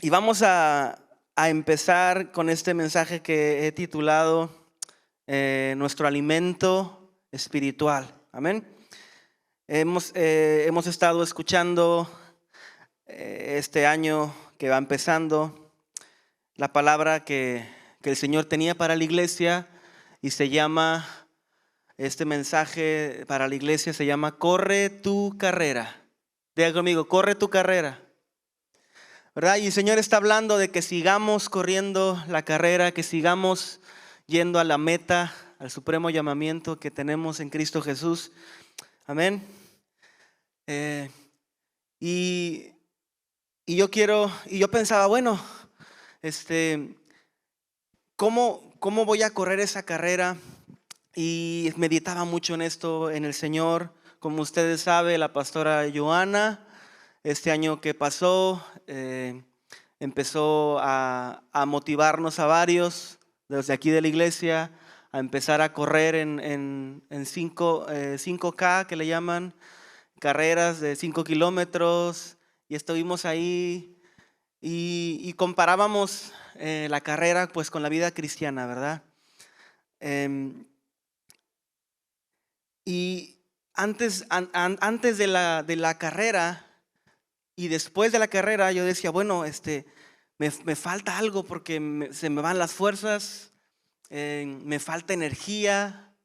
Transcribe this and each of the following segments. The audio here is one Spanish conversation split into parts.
Y vamos a empezar con este mensaje que he titulado Nuestro alimento espiritual. Amén. Hemos estado escuchando este año que va empezando la palabra que el Señor tenía para la iglesia y se llama, este mensaje para la iglesia se llama Corre tu carrera. Diga conmigo, corre tu carrera. ¿Verdad? Y el Señor está hablando de que sigamos corriendo la carrera, que sigamos yendo a la meta, al supremo llamamiento que tenemos en Cristo Jesús. Amén. Eh, y, y yo pensaba, bueno, ¿cómo voy a correr esa carrera? Y meditaba mucho en esto, en el Señor. Como ustedes saben, la pastora Joana, este año que pasó, empezó a motivarnos a varios desde aquí de la iglesia a empezar a correr en 5K, que le llaman, carreras de 5 kilómetros, y estuvimos ahí y comparábamos la carrera pues con la vida cristiana, ¿verdad? Y antes de la carrera y después de la carrera yo decía, bueno, me falta algo porque se me van las fuerzas, me falta energía.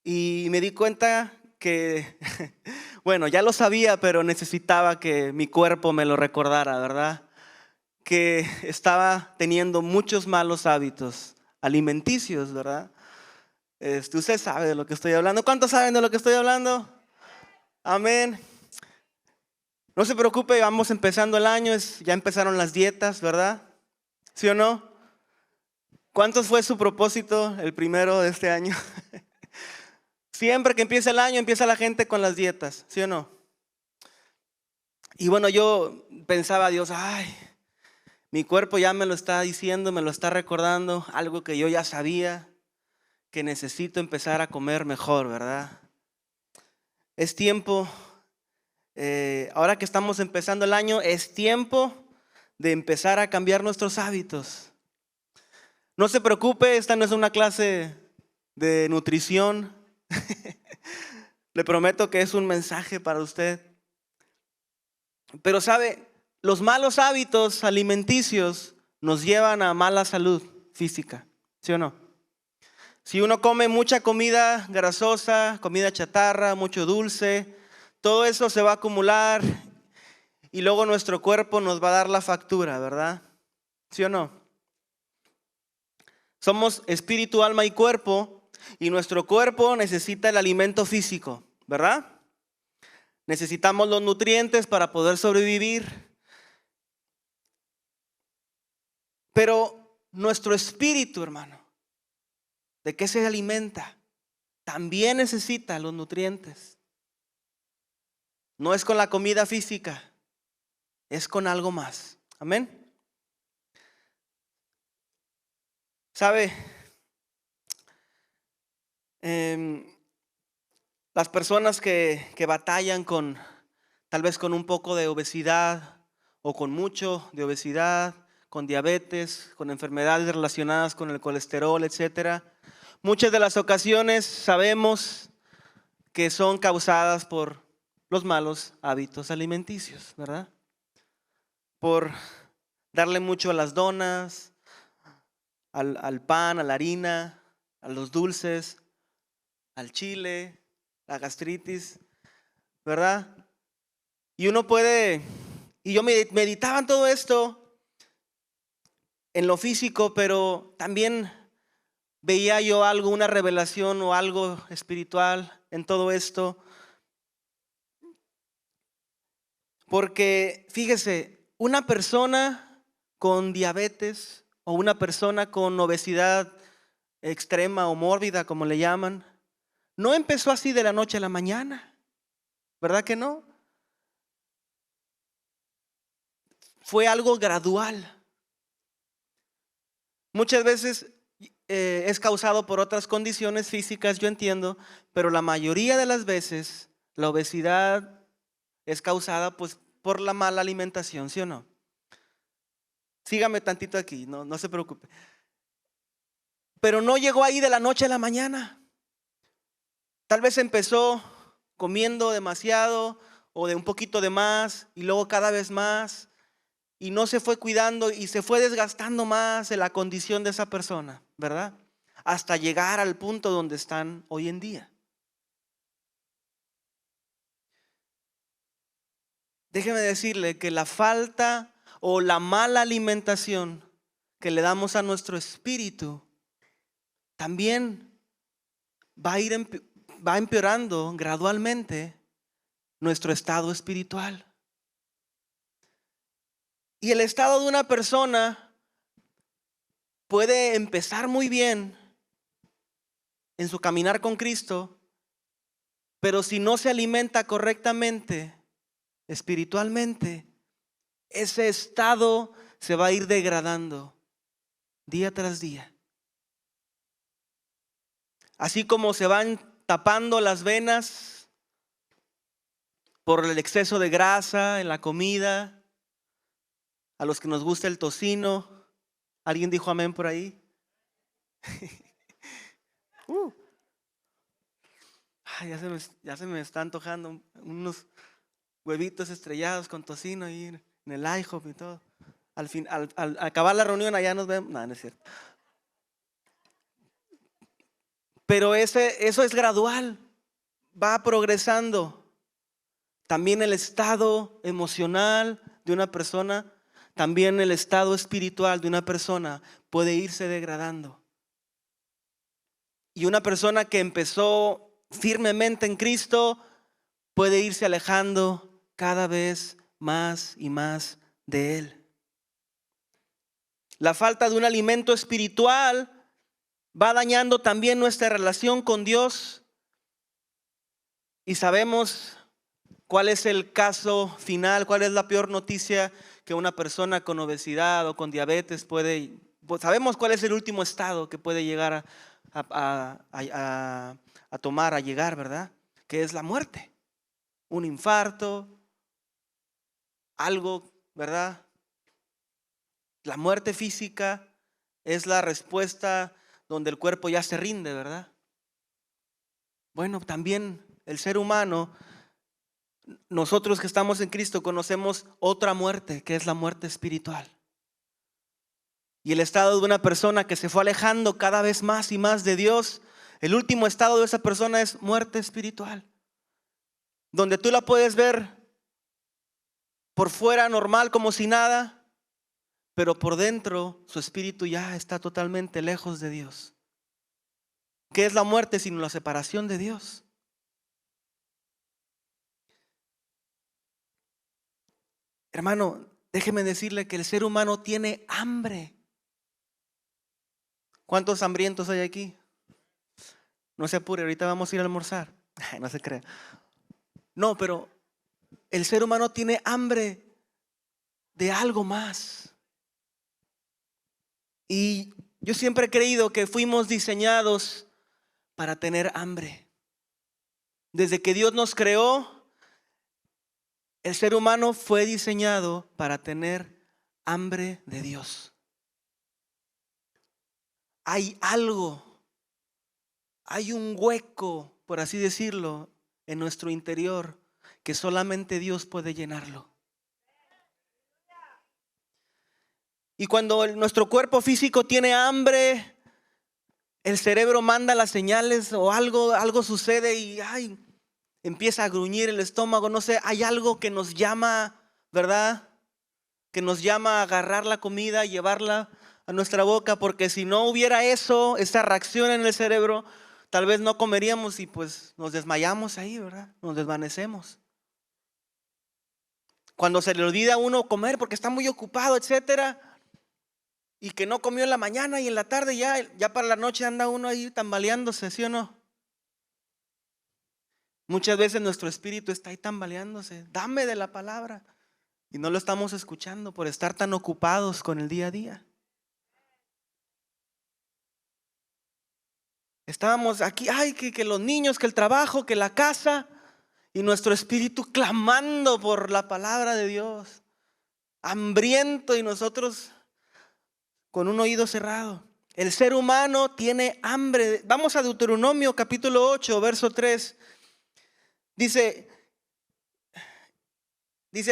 Y me di cuenta que, bueno, ya lo sabía, pero necesitaba que mi cuerpo me lo recordara, ¿verdad? Que estaba teniendo muchos malos hábitos alimenticios, ¿verdad? Usted sabe de lo que estoy hablando. ¿Cuántos saben de lo que estoy hablando? Amén. No se preocupe, vamos empezando el año, ya empezaron las dietas, ¿verdad? ¿Sí o no? ¿Cuántos fue su propósito el primero de este año? Siempre que empieza el año, empieza la gente con las dietas, ¿sí o no? Y bueno, yo pensaba, Dios, ay, mi cuerpo ya me lo está diciendo, me lo está recordando, algo que yo ya sabía, que necesito empezar a comer mejor, ¿verdad? Es tiempo, ahora que estamos empezando el año, es tiempo de empezar a cambiar nuestros hábitos. No se preocupe, esta no es una clase de nutrición. Le prometo que es un mensaje para usted. Pero sabe, los malos hábitos alimenticios nos llevan a mala salud física, ¿sí o no? Si uno come mucha comida grasosa, comida chatarra, mucho dulce, todo eso se va a acumular y luego nuestro cuerpo nos va a dar la factura, ¿verdad? ¿Sí o no? Somos espíritu, alma y cuerpo, y nuestro cuerpo necesita el alimento físico, ¿verdad? Necesitamos los nutrientes para poder sobrevivir. Pero nuestro espíritu, hermano, ¿de qué se alimenta? También necesita los nutrientes. No es con la comida física, es con algo más. Amén. ¿Sabe? Las personas que batallan con, tal vez con un poco de obesidad o con mucho de obesidad, con diabetes, con enfermedades relacionadas con el colesterol, etcétera, muchas de las ocasiones sabemos que son causadas por los malos hábitos alimenticios, ¿verdad? Por darle mucho a las donas, al pan, a la harina, a los dulces, al chile, la gastritis, ¿verdad? Y uno puede, y yo meditaba en todo esto, en lo físico, pero también veía yo algo, una revelación o algo espiritual en todo esto. Porque fíjese, una persona con diabetes o una persona con obesidad extrema o mórbida, como le llaman, no empezó así de la noche a la mañana, ¿verdad que no? Fue algo gradual. Muchas veces es causado por otras condiciones físicas, yo entiendo, pero la mayoría de las veces la obesidad es causada pues por la mala alimentación, ¿sí o no? Sígame tantito aquí, no se preocupe. Pero no llegó ahí de la noche a la mañana. Tal vez empezó comiendo demasiado o de un poquito de más y luego cada vez más, y no se fue cuidando y se fue desgastando más en la condición de esa persona, ¿verdad? Hasta llegar al punto donde están hoy en día. Déjeme decirle que la falta o la mala alimentación que le damos a nuestro espíritu también va empeorando gradualmente nuestro estado espiritual. Y el estado de una persona puede empezar muy bien en su caminar con Cristo, pero si no se alimenta correctamente espiritualmente, ese estado se va a ir degradando día tras día. Así como se van tapando las venas por el exceso de grasa en la comida, a los que nos gusta el tocino. ¿Alguien dijo amén por ahí? Ya se me está antojando unos huevitos estrellados con tocino y en el IHOP y todo. Al acabar la reunión allá nos vemos. No es cierto. Pero eso es gradual, va progresando. También el estado emocional de una persona, también el estado espiritual de una persona puede irse degradando. Y una persona que empezó firmemente en Cristo puede irse alejando cada vez más y más de Él. La falta de un alimento espiritual va dañando también nuestra relación con Dios. Y sabemos cuál es el caso final, cuál es la peor noticia que una persona con obesidad o con diabetes puede. Sabemos cuál es el último estado que puede llegar a tomar, a llegar, ¿verdad? Que es la muerte. Un infarto, algo, ¿verdad? La muerte física es la respuesta donde el cuerpo ya se rinde, ¿verdad? Bueno, también el ser humano, nosotros que estamos en Cristo conocemos otra muerte, que es la muerte espiritual. Y el estado de una persona que se fue alejando cada vez más y más de Dios, el último estado de esa persona es muerte espiritual. Donde tú la puedes ver por fuera normal como si nada, pero por dentro su espíritu ya está totalmente lejos de Dios. ¿Qué es la muerte sino la separación de Dios? Hermano, déjeme decirle que el ser humano tiene hambre. ¿Cuántos hambrientos hay aquí? No se apure, ahorita vamos a ir a almorzar. No se crea. No, pero el ser humano tiene hambre de algo más. Y yo siempre he creído que fuimos diseñados para tener hambre. Desde que Dios nos creó, el ser humano fue diseñado para tener hambre de Dios. Hay algo, hay un hueco, por así decirlo, en nuestro interior que solamente Dios puede llenarlo. Y cuando nuestro cuerpo físico tiene hambre, el cerebro manda las señales o algo sucede y empieza a gruñir el estómago, no sé, hay algo que nos llama, ¿verdad? Que nos llama a agarrar la comida y llevarla a nuestra boca, porque si no hubiera eso, esa reacción en el cerebro, tal vez no comeríamos y pues nos desmayamos ahí, ¿verdad? Nos desvanecemos. Cuando se le olvida a uno comer porque está muy ocupado, etcétera, y que no comió en la mañana y en la tarde ya para la noche anda uno ahí tambaleándose, ¿sí o no? Muchas veces nuestro espíritu está ahí tambaleándose. Dame de la palabra. Y no lo estamos escuchando por estar tan ocupados con el día a día. Estábamos aquí, que los niños, que el trabajo, que la casa. Y nuestro espíritu clamando por la palabra de Dios. Hambriento y nosotros con un oído cerrado. El ser humano tiene hambre. Vamos a Deuteronomio capítulo 8, verso 3. Dice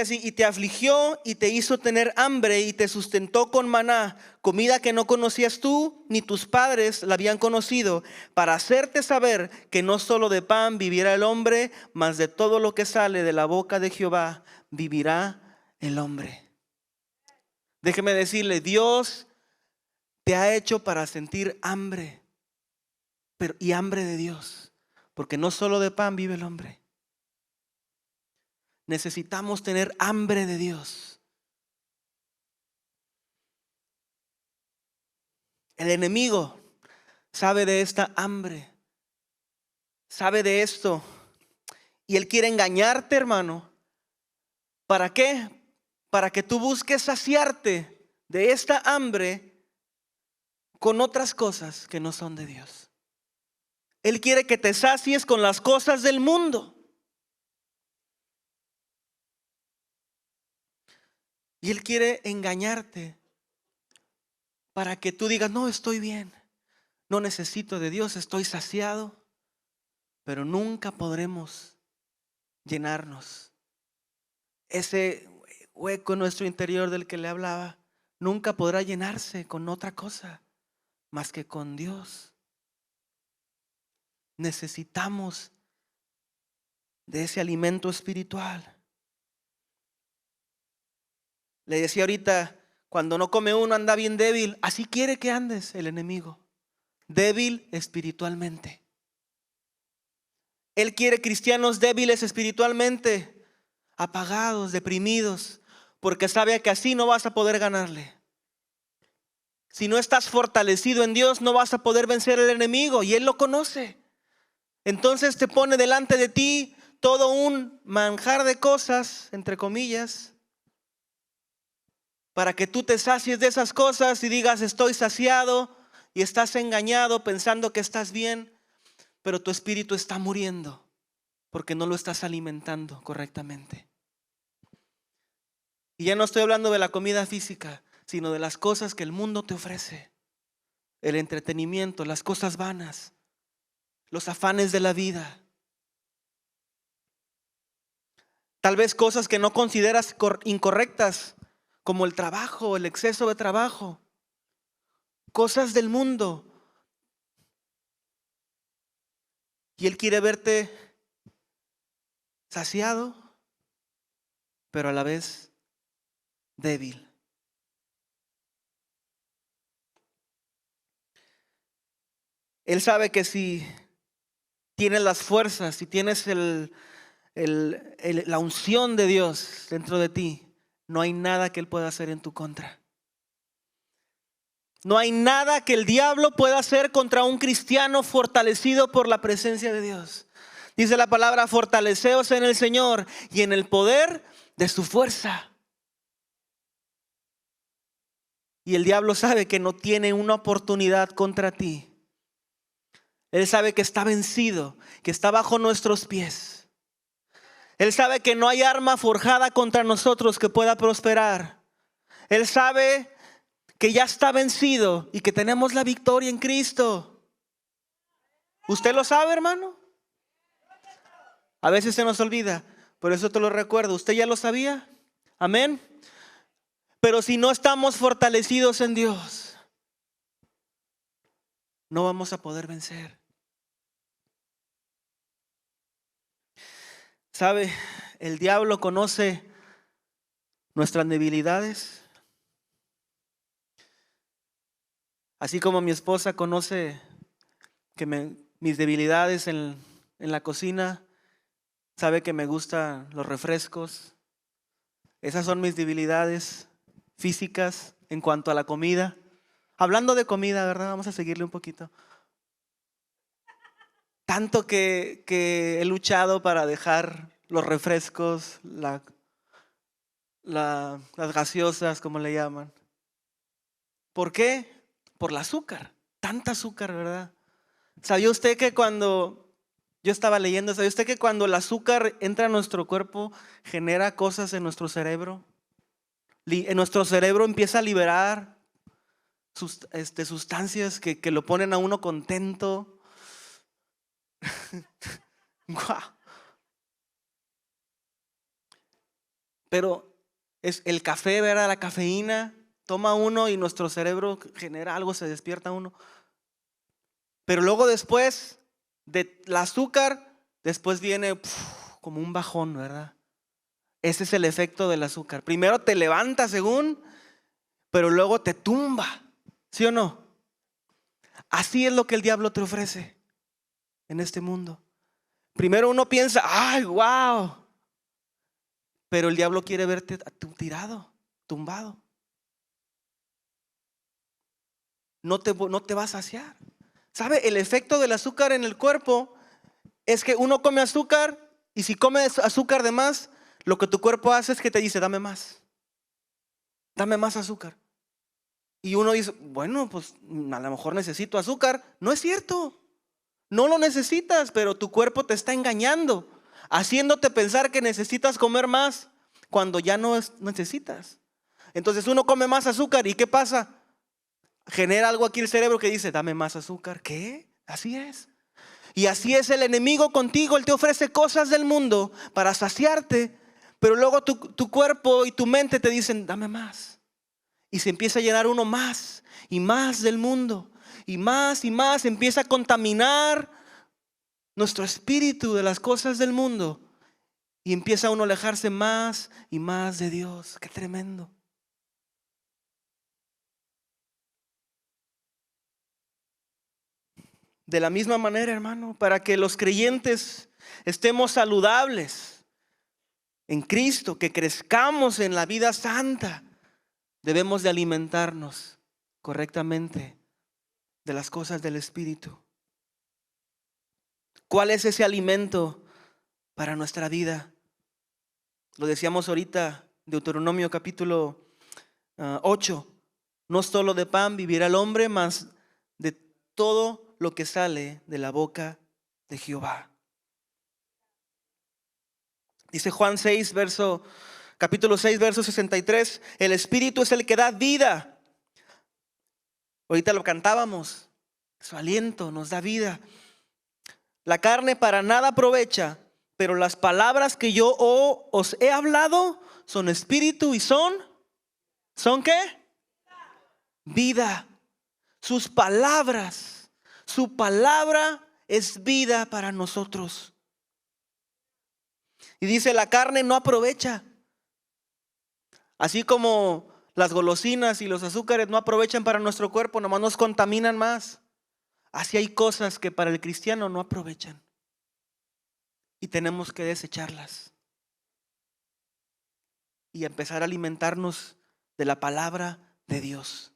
así: y te afligió y te hizo tener hambre y te sustentó con maná, comida que no conocías tú ni tus padres la habían conocido, para hacerte saber que no solo de pan vivirá el hombre, mas de todo lo que sale de la boca de Jehová vivirá el hombre. Déjeme decirle, Dios te ha hecho para sentir hambre, y hambre de Dios, porque no solo de pan vive el hombre. Necesitamos tener hambre de Dios. El enemigo sabe de esta hambre, sabe de esto, y él quiere engañarte, hermano. ¿Para qué? Para que tú busques saciarte de esta hambre con otras cosas que no son de Dios. Él quiere que te sacies con las cosas del mundo. Y él quiere engañarte para que tú digas, no, estoy bien, no necesito de Dios, estoy saciado. Pero nunca podremos llenarnos. Ese hueco en nuestro interior del que le hablaba, nunca podrá llenarse con otra cosa más que con Dios. Necesitamos de ese alimento espiritual. Le decía ahorita, cuando no come uno anda bien débil. Así quiere que andes el enemigo, débil espiritualmente. Él quiere cristianos débiles espiritualmente, apagados, deprimidos, porque sabe que así no vas a poder ganarle. Si no estás fortalecido en Dios, no vas a poder vencer al enemigo, y Él lo conoce. Entonces te pone delante de ti todo un manjar de cosas, entre comillas, para que tú te sacies de esas cosas y digas, estoy saciado, y estás engañado pensando que estás bien, pero tu espíritu está muriendo porque no lo estás alimentando correctamente. Y ya no estoy hablando de la comida física, sino de las cosas que el mundo te ofrece. El entretenimiento, las cosas vanas, los afanes de la vida. Tal vez cosas que no consideras incorrectas, como el trabajo, el exceso de trabajo. Cosas del mundo. Y Él quiere verte saciado, pero a la vez débil. Él sabe que si tienes las fuerzas, si tienes la unción de Dios dentro de ti, no hay nada que Él pueda hacer en tu contra. No hay nada que el diablo pueda hacer contra un cristiano fortalecido por la presencia de Dios. Dice la palabra, fortaleceos en el Señor y en el poder de su fuerza. Y el diablo sabe que no tiene una oportunidad contra ti. Él sabe que está vencido, que está bajo nuestros pies. Él sabe que no hay arma forjada contra nosotros que pueda prosperar. Él sabe que ya está vencido y que tenemos la victoria en Cristo. ¿Usted lo sabe, hermano? A veces se nos olvida, por eso te lo recuerdo. ¿Usted ya lo sabía? Amén. Pero si no estamos fortalecidos en Dios, no vamos a poder vencer. ¿Sabe? El diablo conoce nuestras debilidades. Así como mi esposa conoce que mis debilidades en la cocina, sabe que me gustan los refrescos. Esas son mis debilidades físicas en cuanto a la comida. Hablando de comida, ¿verdad? Vamos a seguirle un poquito. Tanto que he luchado para dejar los refrescos, las gaseosas, como le llaman. ¿Por qué? Por el azúcar. Tanta azúcar, ¿verdad? ¿Sabía usted que cuando yo estaba leyendo, sabía usted que cuando el azúcar entra a nuestro cuerpo, genera cosas en nuestro cerebro? En nuestro cerebro empieza a liberar sustancias que lo ponen a uno contento. Guau. Pero es el café, ¿verdad? La cafeína, toma uno y nuestro cerebro genera algo, se despierta uno. Pero luego después del azúcar, después viene como un bajón, ¿verdad? Ese es el efecto del azúcar. Primero te levanta según, pero luego te tumba, ¿sí o no? Así es lo que el diablo te ofrece en este mundo. Primero uno piensa, ay, wow. Pero el diablo quiere verte tirado, tumbado. No te va a saciar. ¿Sabe? El efecto del azúcar en el cuerpo es que uno come azúcar y si comes azúcar de más, lo que tu cuerpo hace es que te dice, dame más azúcar. Y uno dice, bueno, pues a lo mejor necesito azúcar. No es cierto. No lo necesitas, pero tu cuerpo te está engañando, haciéndote pensar que necesitas comer más cuando ya no necesitas. Entonces uno come más azúcar y ¿qué pasa? Genera algo aquí el cerebro que dice, dame más azúcar. ¿Qué? Así es. Y así es el enemigo contigo. Él te ofrece cosas del mundo para saciarte, pero luego tu cuerpo y tu mente te dicen, dame más. Y se empieza a llenar uno más y más del mundo. Y más empieza a contaminar nuestro espíritu de las cosas del mundo. Y empieza uno a alejarse más y más de Dios. Qué tremendo. De la misma manera, hermano, para que los creyentes estemos saludables en Cristo, que crezcamos en la vida santa, debemos de alimentarnos correctamente de las cosas del Espíritu. ¿Cuál es ese alimento para nuestra vida? Lo decíamos ahorita, Deuteronomio capítulo 8. No solo de pan vivirá el hombre, mas de todo lo que sale de la boca de Jehová. Dice Juan 6, capítulo 6, verso 63. El Espíritu es el que da vida. Ahorita lo cantábamos. Su aliento nos da vida. La carne para nada aprovecha, pero las palabras que yo os he hablado son espíritu y ¿son qué? Vida. Sus palabras, su palabra es vida para nosotros. Y dice, la carne no aprovecha. Así como las golosinas y los azúcares no aprovechan para nuestro cuerpo, nomás nos contaminan más. Así hay cosas que para el cristiano no aprovechan. Y tenemos que desecharlas. Y empezar a alimentarnos de la palabra de Dios.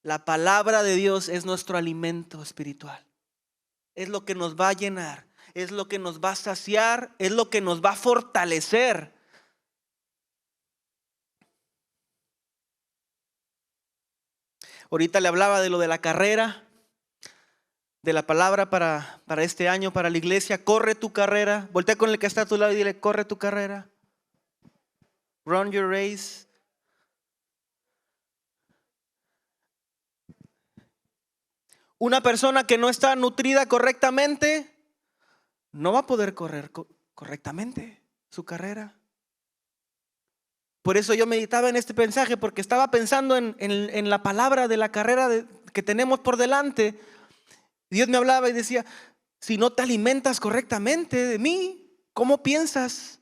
La palabra de Dios es nuestro alimento espiritual. Es lo que nos va a llenar. Es lo que nos va a saciar. Es lo que nos va a fortalecer. Ahorita le hablaba de lo de la carrera, de la palabra para este año, para la iglesia. Corre tu carrera. Voltea con el que está a tu lado y dile, corre tu carrera. Run your race. Una persona que no está nutrida correctamente no va a poder correr correctamente su carrera. Por eso yo meditaba en este mensaje, porque estaba pensando en la palabra de la carrera que tenemos por delante. Dios me hablaba y decía, si no te alimentas correctamente de mí, ¿cómo piensas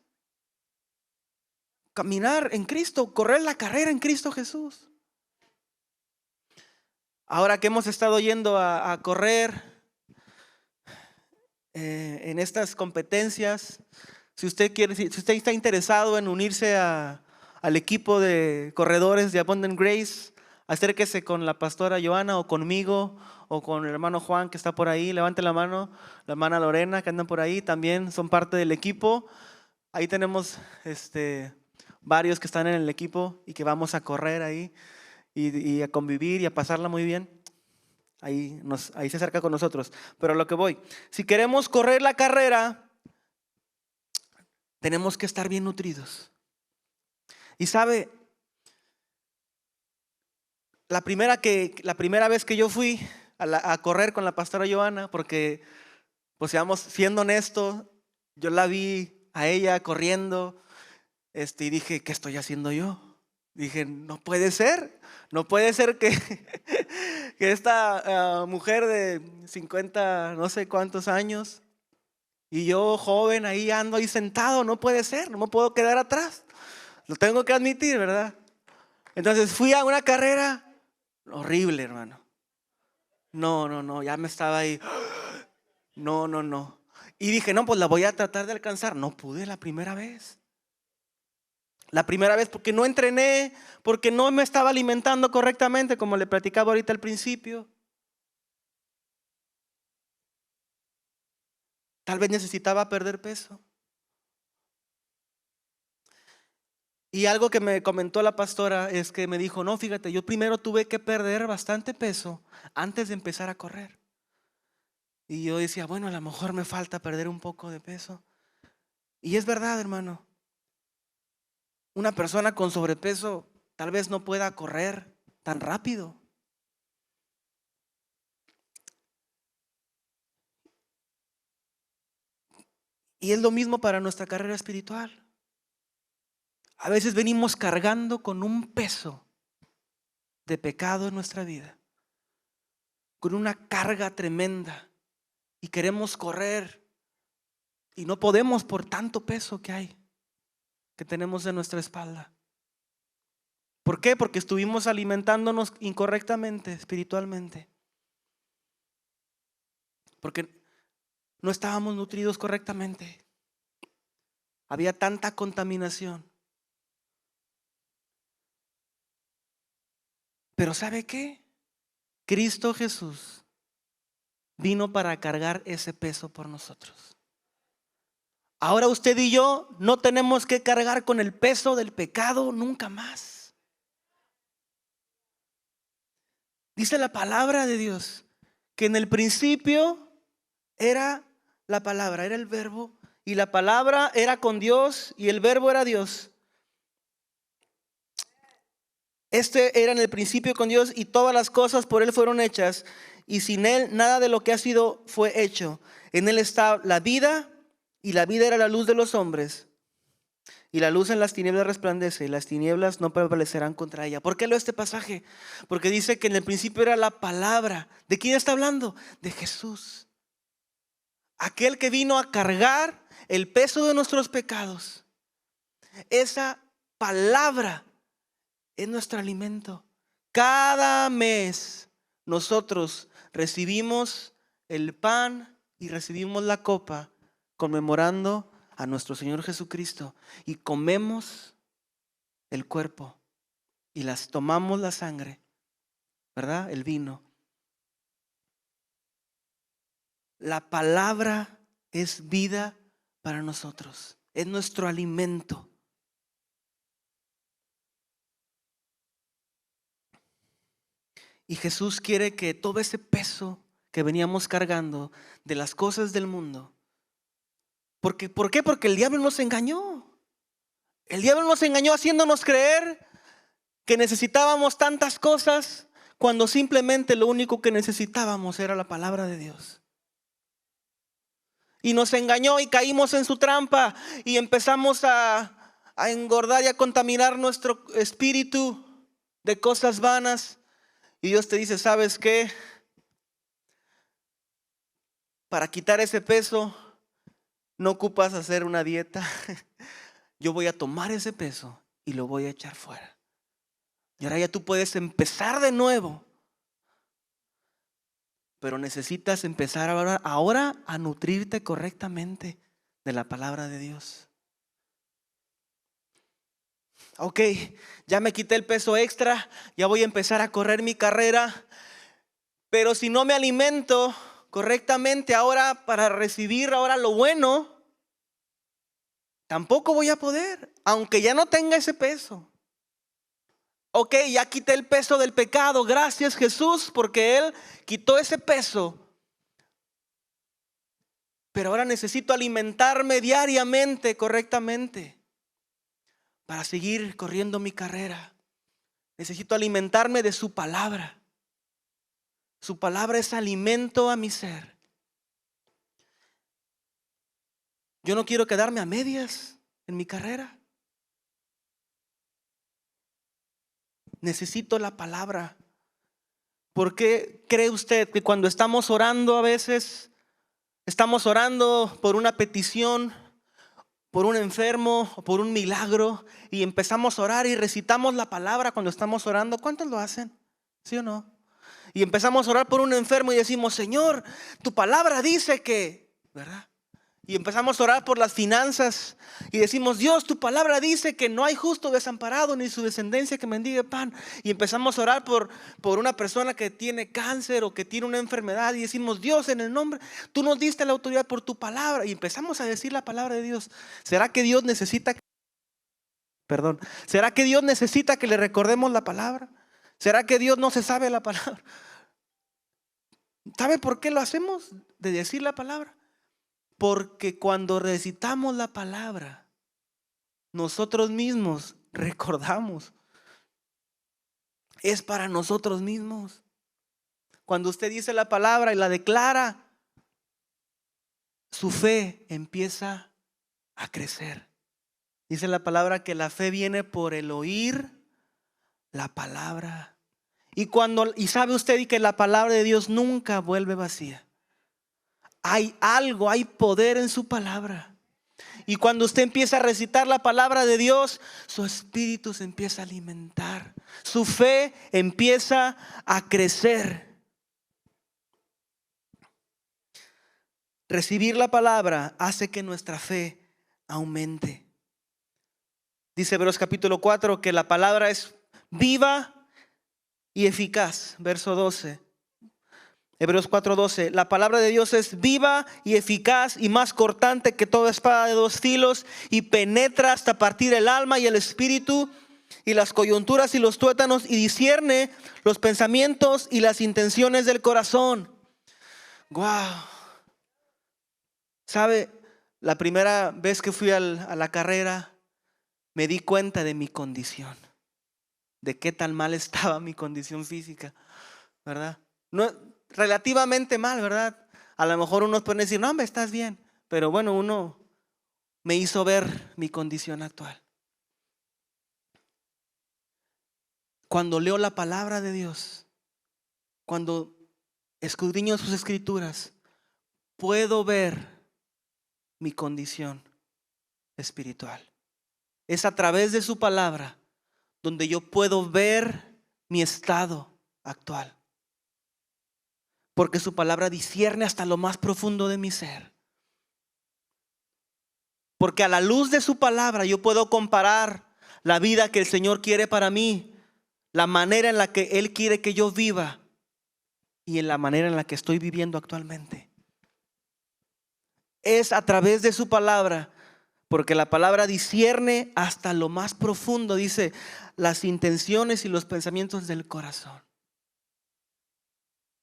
caminar en Cristo, correr la carrera en Cristo Jesús? Ahora que hemos estado yendo a correr en estas competencias, si usted está interesado en unirse al equipo de corredores de Abundant Grace, acérquese con la pastora Joana o conmigo o con el hermano Juan que está por ahí. Levante la mano, la hermana Lorena que andan por ahí, también son parte del equipo. Ahí tenemos varios que están en el equipo y que vamos a correr ahí y a convivir y a pasarla muy bien. Ahí se acerca con nosotros. Pero a lo que voy, si queremos correr la carrera, tenemos que estar bien nutridos. Y sabe, la primera vez que yo fui a correr con la pastora Joana, porque, pues seamos, siendo honestos, yo la vi a ella corriendo, y dije, ¿qué estoy haciendo yo? Dije, no puede ser que, que esta mujer de 50, no sé cuántos años, y yo joven ahí ando ahí sentado, no puede ser, no me puedo quedar atrás. Lo tengo que admitir, ¿verdad? Entonces fui a una carrera horrible, hermano. No, ya me estaba ahí. No. Y dije, no, pues la voy a tratar de alcanzar. No pude la primera vez. La primera vez porque no entrené, porque no me estaba alimentando correctamente, como le platicaba ahorita al principio. Tal vez necesitaba perder peso. Y algo que me comentó la pastora es que me dijo, no, fíjate, yo primero tuve que perder bastante peso antes de empezar a correr. Y yo decía, bueno, a lo mejor me falta perder un poco de peso. Y es verdad, hermano. Una persona con sobrepeso tal vez no pueda correr tan rápido. Y es lo mismo para nuestra carrera espiritual. A veces venimos cargando con un peso de pecado en nuestra vida, con una carga tremenda, y queremos correr y no podemos por tanto peso que tenemos en nuestra espalda. ¿Por qué? Porque estuvimos alimentándonos incorrectamente espiritualmente, porque no estábamos nutridos correctamente. Había tanta contaminación. Pero ¿sabe qué? Cristo Jesús vino para cargar ese peso por nosotros. Ahora usted y yo no tenemos que cargar con el peso del pecado nunca más. Dice la palabra de Dios que en el principio era la palabra, era el verbo, y la palabra era con Dios y el verbo era Dios. Este era en el principio con Dios y todas las cosas por Él fueron hechas, y sin Él nada de lo que ha sido fue hecho. En Él está la vida, y la vida era la luz de los hombres. Y la luz en las tinieblas resplandece, y las tinieblas no prevalecerán contra ella. ¿Por qué leo este pasaje? Porque dice que en el principio era la palabra. ¿De quién está hablando? De Jesús. Aquel que vino a cargar el peso de nuestros pecados. Esa palabra es nuestro alimento. Cada mes nosotros recibimos el pan y recibimos la copa conmemorando a nuestro Señor Jesucristo, y comemos el cuerpo y tomamos la sangre, ¿verdad? El vino. La palabra es vida para nosotros, es nuestro alimento. Y Jesús quiere que todo ese peso que veníamos cargando de las cosas del mundo, ¿por qué? Porque el diablo nos engañó. El diablo nos engañó haciéndonos creer que necesitábamos tantas cosas cuando simplemente lo único que necesitábamos era la palabra de Dios. Y nos engañó y caímos en su trampa y empezamos a engordar y a contaminar nuestro espíritu de cosas vanas. Y Dios te dice, ¿sabes qué? Para quitar ese peso no ocupas hacer una dieta. Yo voy a tomar ese peso y lo voy a echar fuera. Y ahora ya tú puedes empezar de nuevo. Pero necesitas empezar ahora a nutrirte correctamente de la palabra de Dios. Ok, ya me quité el peso extra, ya voy a empezar a correr mi carrera. Pero si no me alimento correctamente ahora para recibir ahora lo bueno, tampoco voy a poder, aunque ya no tenga ese peso. Ok, ya quité el peso del pecado, gracias Jesús, porque Él quitó ese peso. Pero ahora necesito alimentarme diariamente correctamente para seguir corriendo mi carrera. Necesito alimentarme de su palabra. Su palabra es alimento a mi ser. Yo no quiero quedarme a medias en mi carrera. Necesito la palabra. ¿Por qué cree usted que cuando estamos orando a veces estamos orando por una petición, por un enfermo o por un milagro, y empezamos a orar y recitamos la palabra cuando estamos orando? ¿Cuántos lo hacen? ¿Sí o no? Y empezamos a orar por un enfermo y decimos: Señor, tu palabra dice que, ¿verdad? Y empezamos a orar por las finanzas y decimos: Dios, tu palabra dice que no hay justo desamparado ni su descendencia que mendigue pan. Y empezamos a orar por una persona que tiene cáncer o que tiene una enfermedad y decimos: Dios, en el nombre, tú nos diste la autoridad por tu palabra. Y empezamos a decir la palabra de Dios. ¿Será que Dios necesita ¿Será que Dios necesita que le recordemos la palabra? ¿Será que Dios no se sabe la palabra? ¿Sabe por qué lo hacemos de decir la palabra? Porque cuando recitamos la palabra, nosotros mismos recordamos. Es para nosotros mismos. Cuando usted dice la palabra y la declara, su fe empieza a crecer. Dice la palabra que la fe viene por el oír la palabra. Y sabe usted que la palabra de Dios nunca vuelve vacía. Hay algo, hay poder en su palabra. Y cuando usted empieza a recitar la palabra de Dios, su espíritu se empieza a alimentar. Su fe empieza a crecer. Recibir la palabra hace que nuestra fe aumente. Dice Hebreos capítulo 4 que la palabra es viva y eficaz. Verso 12. Hebreos 4:12, la palabra de Dios es viva y eficaz y más cortante que toda espada de dos filos y penetra hasta partir el alma y el espíritu y las coyunturas y los tuétanos y discierne los pensamientos y las intenciones del corazón. Wow. ¿Sabe? La primera vez que fui a la carrera me di cuenta de mi condición, de qué tan mal estaba mi condición física, ¿verdad? No, relativamente mal, ¿verdad? A lo mejor unos pueden decir: no, hombre, estás bien. Pero bueno, uno me hizo ver mi condición actual. Cuando leo la palabra de Dios, cuando escudriño sus escrituras, puedo ver mi condición espiritual. Es a través de su palabra donde yo puedo ver mi estado actual. Porque su palabra discierne hasta lo más profundo de mi ser. Porque a la luz de su palabra yo puedo comparar la vida que el Señor quiere para mí, la manera en la que Él quiere que yo viva y en la manera en la que estoy viviendo actualmente. Es a través de su palabra, porque la palabra discierne hasta lo más profundo, dice, las intenciones y los pensamientos del corazón.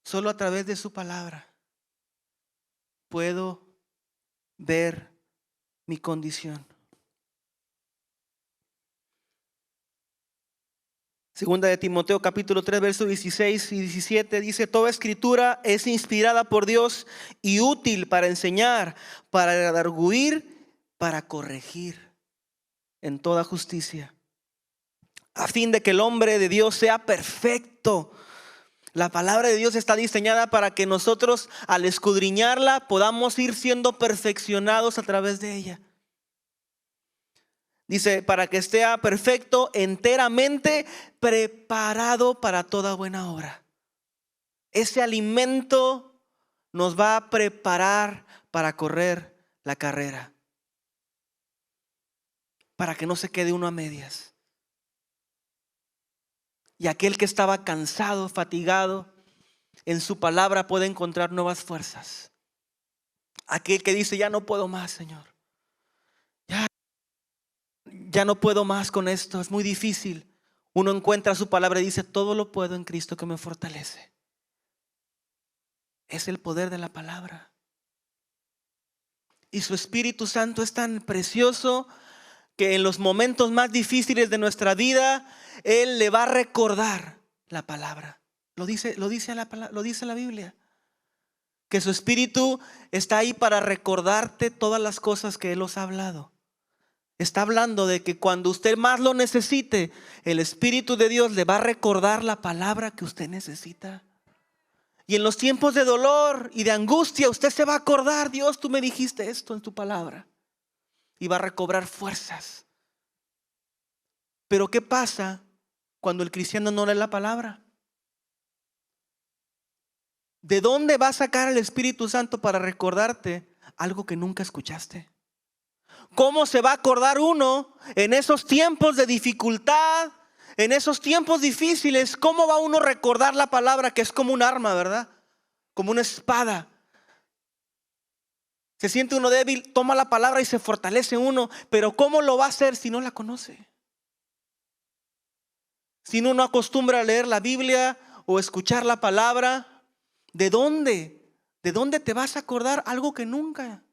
Solo a través de su palabra puedo ver mi condición. Segunda de Timoteo capítulo 3 versos 16 y 17 dice: toda escritura es inspirada por Dios y útil para enseñar, para redarguir, para corregir en toda justicia, a fin de que el hombre de Dios sea perfecto. La palabra de Dios está diseñada para que nosotros, al escudriñarla, podamos ir siendo perfeccionados a través de ella. Dice: para que esté perfecto, enteramente preparado para toda buena obra. Ese alimento nos va a preparar para correr la carrera, para que no se quede uno a medias. Y aquel que estaba cansado, fatigado, en su palabra puede encontrar nuevas fuerzas. Aquel que dice: ya no puedo más, Señor. Ya no puedo más con esto, es muy difícil. Uno encuentra su palabra y dice: todo lo puedo en Cristo que me fortalece. Es el poder de la palabra. Y su Espíritu Santo es tan precioso que en los momentos más difíciles de nuestra vida, Él le va a recordar la palabra. Lo dice la Biblia. Que su Espíritu está ahí para recordarte todas las cosas que Él os ha hablado. Está hablando de que cuando usted más lo necesite, el Espíritu de Dios le va a recordar la palabra que usted necesita. Y en los tiempos de dolor y de angustia, usted se va a acordar: Dios, tú me dijiste esto en tu palabra. Y va a recobrar fuerzas. Pero ¿qué pasa cuando el cristiano no lee la palabra? ¿De dónde va a sacar el Espíritu Santo para recordarte algo que nunca escuchaste? ¿Cómo se va a acordar uno en esos tiempos de dificultad, en esos tiempos difíciles? ¿Cómo va uno a recordar la palabra, que es como un arma, verdad? Como una espada. Se siente uno débil, toma la palabra y se fortalece uno. Pero ¿cómo lo va a hacer si no la conoce? Si uno no acostumbra a leer la Biblia o escuchar la palabra, ¿de dónde? ¿De dónde te vas a acordar algo que nunca?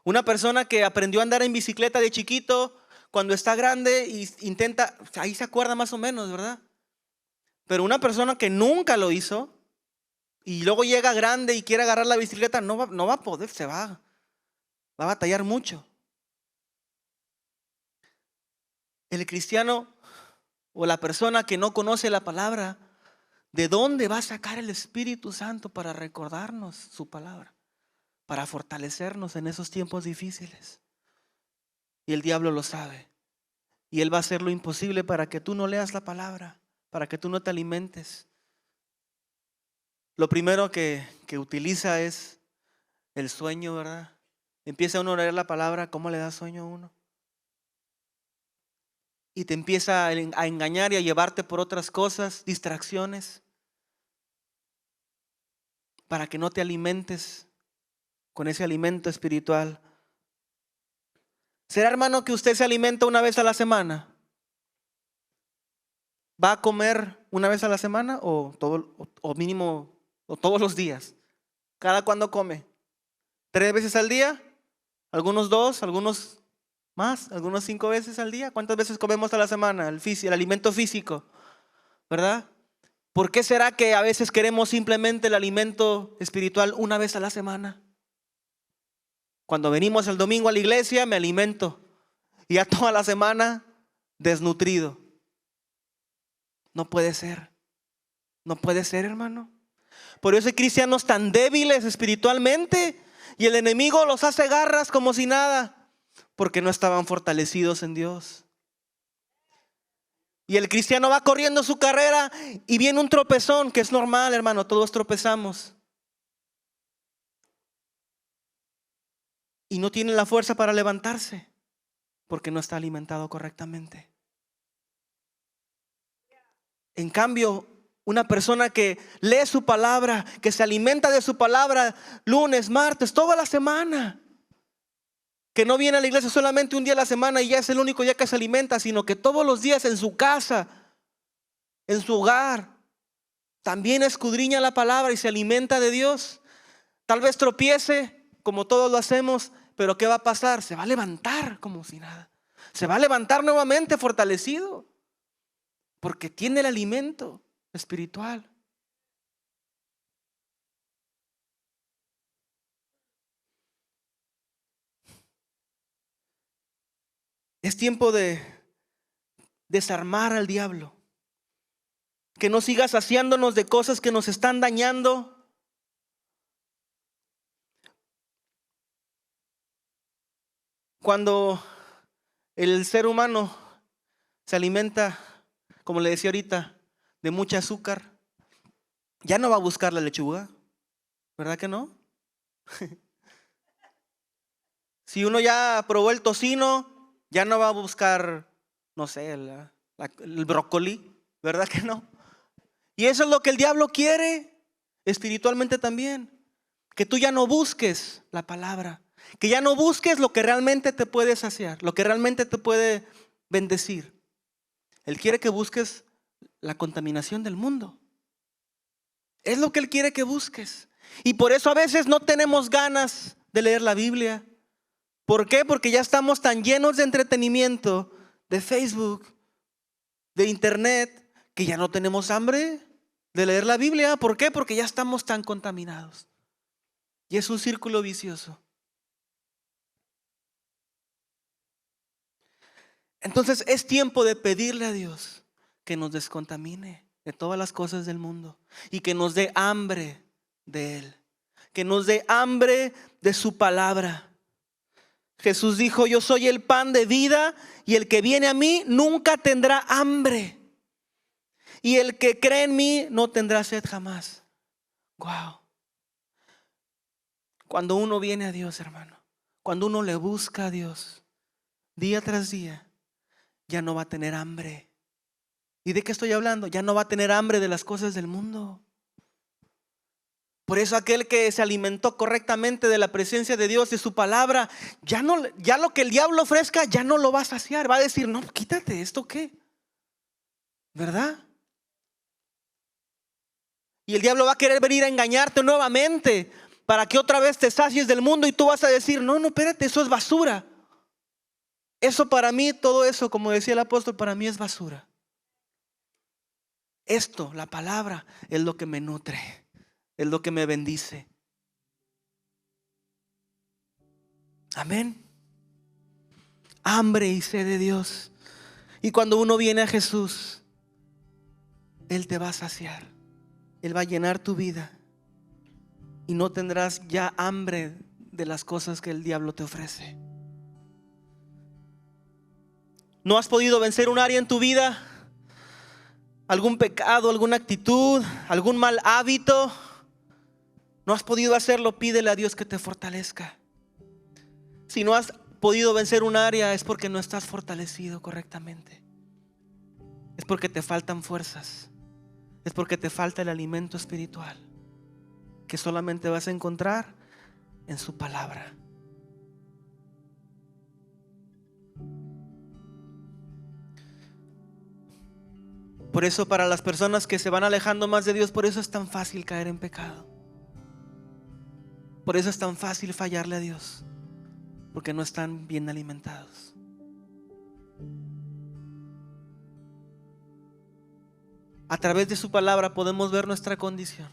Una persona que aprendió a andar en bicicleta de chiquito, cuando está grande y intenta, ahí se acuerda más o menos, ¿verdad? Pero una persona que nunca lo hizo y luego llega grande y quiere agarrar la bicicleta, no va a poder, va a batallar mucho. El cristiano o la persona que no conoce la palabra, ¿de dónde va a sacar el Espíritu Santo para recordarnos su palabra? Para fortalecernos en esos tiempos difíciles. Y el diablo lo sabe. Y él va a hacer lo imposible para que tú no leas la palabra, para que tú no te alimentes. Lo primero que utiliza es el sueño, ¿verdad? Empieza uno a leer la palabra, ¿cómo le da sueño a uno? Y te empieza a engañar y a llevarte por otras cosas, distracciones, para que no te alimentes con ese alimento espiritual. ¿Será, hermano, que usted se alimenta una vez a la semana? ¿Va a comer una vez a la semana o mínimo o todos los días? ¿Cada cuándo come? ¿3 veces al día? ¿Algunos 2? ¿Algunos más? ¿Algunos 5 veces al día? ¿Cuántas veces comemos a la semana? El alimento físico, ¿verdad? ¿Por qué será que a veces queremos simplemente el alimento espiritual una vez a la semana? Cuando venimos el domingo a la iglesia me alimento y ya toda la semana desnutrido. No puede ser. No puede ser, hermano. Por eso hay cristianos tan débiles espiritualmente y el enemigo los hace garras como si nada, porque no estaban fortalecidos en Dios. Y el cristiano va corriendo su carrera y viene un tropezón, que es normal, hermano, todos tropezamos. Y no tiene la fuerza para levantarse porque no está alimentado correctamente. En cambio, una persona que lee su palabra, que se alimenta de su palabra lunes, martes, toda la semana, que no viene a la iglesia solamente un día a la semana y ya es el único día que se alimenta, sino que todos los días en su casa, en su hogar, también escudriña la palabra y se alimenta de Dios. Tal vez tropiece, como todos lo hacemos, pero ¿qué va a pasar? Se va a levantar como si nada. Se va a levantar nuevamente fortalecido, porque tiene el alimento espiritual. Es tiempo de desarmar al diablo. Que no siga saciándonos de cosas que nos están dañando. Cuando el ser humano se alimenta, como le decía ahorita, de mucho azúcar, ya no va a buscar la lechuga, ¿verdad que no? Si uno ya probó el tocino, ya no va a buscar, no sé, el brócoli, ¿verdad que no? Y eso es lo que el diablo quiere espiritualmente también. Que tú ya no busques la palabra, que ya no busques lo que realmente te puede saciar, lo que realmente te puede bendecir. Él quiere que busques la contaminación del mundo. Es lo que Él quiere que busques. Y por eso a veces no tenemos ganas de leer la Biblia. ¿Por qué? Porque ya estamos tan llenos de entretenimiento, de Facebook, de internet, que ya no tenemos hambre de leer la Biblia. ¿Por qué? Porque ya estamos tan contaminados. Y es un círculo vicioso. Entonces es tiempo de pedirle a Dios que nos descontamine de todas las cosas del mundo y que nos dé hambre de Él, que nos dé hambre de su palabra. Jesús dijo: yo soy el pan de vida y el que viene a mí nunca tendrá hambre. Y el que cree en mí no tendrá sed jamás. Wow. Cuando uno viene a Dios, hermano, cuando uno le busca a Dios día tras día, ya no va a tener hambre. ¿Y de qué estoy hablando? Ya no va a tener hambre de las cosas del mundo. Por eso aquel que se alimentó correctamente de la presencia de Dios, de su palabra, ya lo que el diablo ofrezca, ya no lo va a saciar. Va a decir: no, quítate, ¿esto qué? ¿Verdad? Y el diablo va a querer venir a engañarte nuevamente para que otra vez te sacies del mundo, y tú vas a decir: no, espérate, eso es basura. Eso para mí, todo eso, como decía el apóstol, para mí es basura. Esto, la palabra, es lo que me nutre, es lo que me bendice. Amén. Hambre y sed de Dios. Y cuando uno viene a Jesús, Él te va a saciar. Él va a llenar tu vida. Y no tendrás ya hambre de las cosas que el diablo te ofrece. ¿No has podido vencer un área en tu vida? ¿Algún pecado, alguna actitud, algún mal hábito? ¿No has podido hacerlo? Pídele a Dios que te fortalezca. Si no has podido vencer un área, es porque no estás fortalecido correctamente. Es porque te faltan fuerzas. Es porque te falta el alimento espiritual, que solamente vas a encontrar en su palabra. Por eso, para las personas que se van alejando más de Dios, por eso es tan fácil caer en pecado. Por eso es tan fácil fallarle a Dios, porque no están bien alimentados. A través de su palabra podemos ver nuestra condición.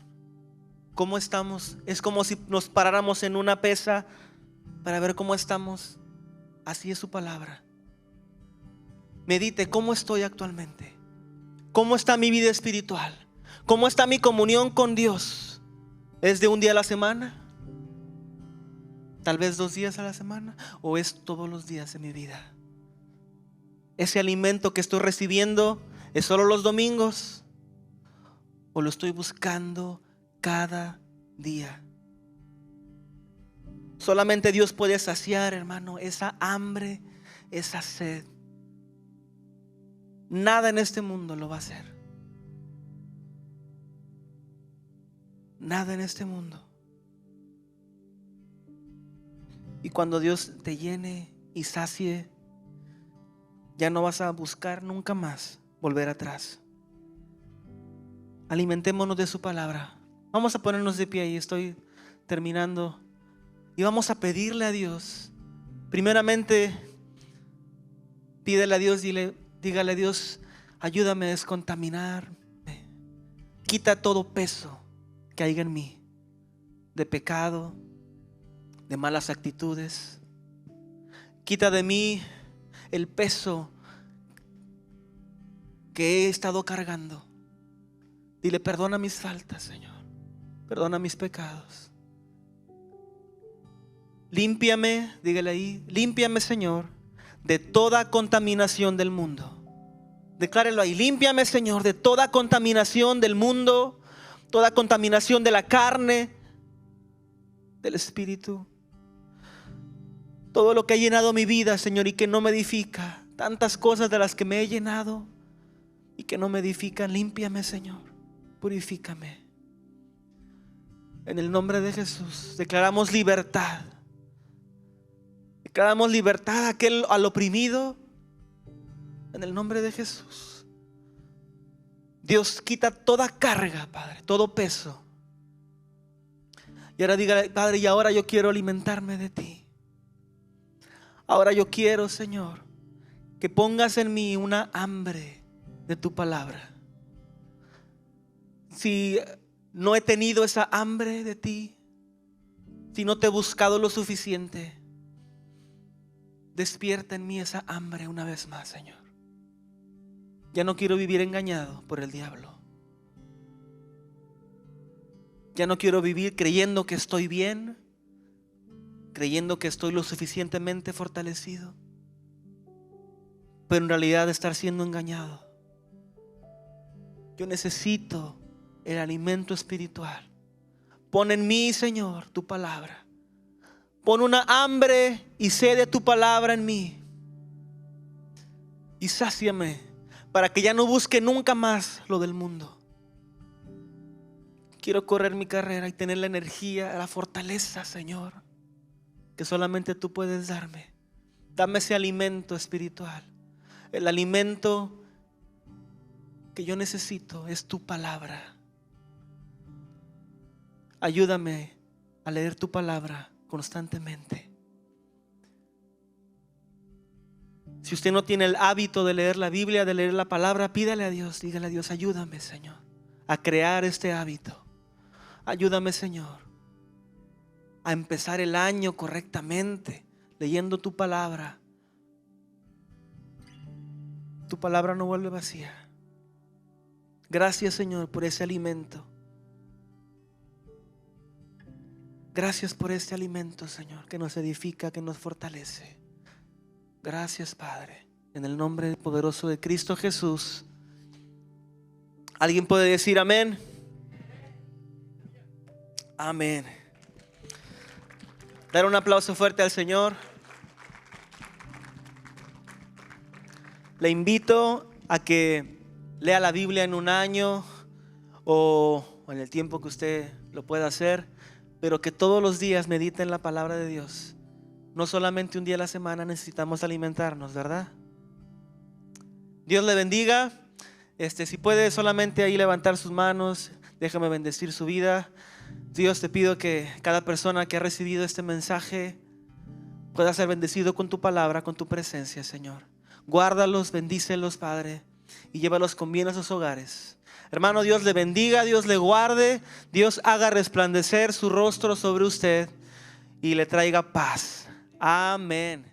¿Cómo estamos? Es como si nos paráramos en una pesa para ver cómo estamos. Así es su palabra. Medite: ¿cómo estoy actualmente? ¿Cómo está mi vida espiritual? ¿Cómo está mi comunión con Dios? ¿Es de un día a la semana? ¿Tal vez 2 días a la semana? ¿O es todos los días de mi vida? ¿Ese alimento que estoy recibiendo es solo los domingos? ¿O lo estoy buscando cada día? Solamente Dios puede saciar, hermano, esa hambre, esa sed. Nada en este mundo lo va a hacer. Nada en este mundo. Y cuando Dios te llene y sacie, ya no vas a buscar nunca más volver atrás. Alimentémonos de su palabra. Vamos a ponernos de pie, y estoy terminando. Y vamos a pedirle a Dios. Primeramente, pídele a Dios, dígale a Dios: ayúdame a descontaminar. Quita todo peso que haya en mí, de pecado, de malas actitudes. Quita de mí el peso que he estado cargando. Dile: perdona mis faltas, Señor. Perdona mis pecados. Límpiame, dígale ahí: límpiame, Señor, de toda contaminación del mundo. Declárelo ahí: límpiame, Señor, de toda contaminación del mundo, toda contaminación de la carne, del espíritu. Todo lo que ha llenado mi vida, Señor, y que no me edifica. Tantas cosas de las que me he llenado y que no me edifican. Límpiame, Señor. Purifícame. En el nombre de Jesús declaramos libertad. Declaramos libertad al oprimido. En el nombre de Jesús. Dios, quita toda carga, Padre, todo peso. Y ahora dígale: Padre, y ahora yo quiero alimentarme de ti. Ahora yo quiero, Señor, que pongas en mí una hambre de tu palabra. Si no he tenido esa hambre de ti, si no te he buscado lo suficiente, despierta en mí esa hambre una vez más, Señor. Ya no quiero vivir engañado por el diablo. Ya no quiero vivir creyendo que estoy bien, creyendo que estoy lo suficientemente fortalecido, pero en realidad estar siendo engañado. Yo necesito el alimento espiritual. Pon en mí, Señor, tu palabra. Pon una hambre y sed de tu palabra en mí. Y sáciame para que ya no busque nunca más lo del mundo. Quiero correr mi carrera y tener la energía, la fortaleza, Señor, que solamente tú puedes darme. Dame ese alimento espiritual. El alimento que yo necesito es tu palabra. Ayúdame a leer tu palabra constantemente. Si usted no tiene el hábito de leer la Biblia, de leer la palabra, pídale a Dios, dígale a Dios: ayúdame, Señor, a crear este hábito. Ayúdame, Señor, a empezar el año correctamente, leyendo tu palabra. Tu palabra no vuelve vacía. Gracias, Señor, por ese alimento. Gracias por este alimento, Señor, que nos edifica, que nos fortalece. Gracias, Padre, en el nombre poderoso de Cristo Jesús. ¿Alguien puede decir amén? Amén. Dar un aplauso fuerte al Señor. Le invito a que lea la Biblia en un año o en el tiempo que usted lo pueda hacer, pero que todos los días medite en la palabra de Dios. No solamente un día a la semana necesitamos alimentarnos, ¿verdad? Dios le bendiga. Si puede solamente ahí levantar sus manos, déjame bendecir su vida. Dios, te pido que cada persona que ha recibido este mensaje pueda ser bendecido con tu palabra, con tu presencia, Señor. Guárdalos, bendícelos, Padre, y llévalos con bien a sus hogares. Hermano, Dios le bendiga, Dios le guarde, Dios haga resplandecer su rostro sobre usted y le traiga paz. Amén.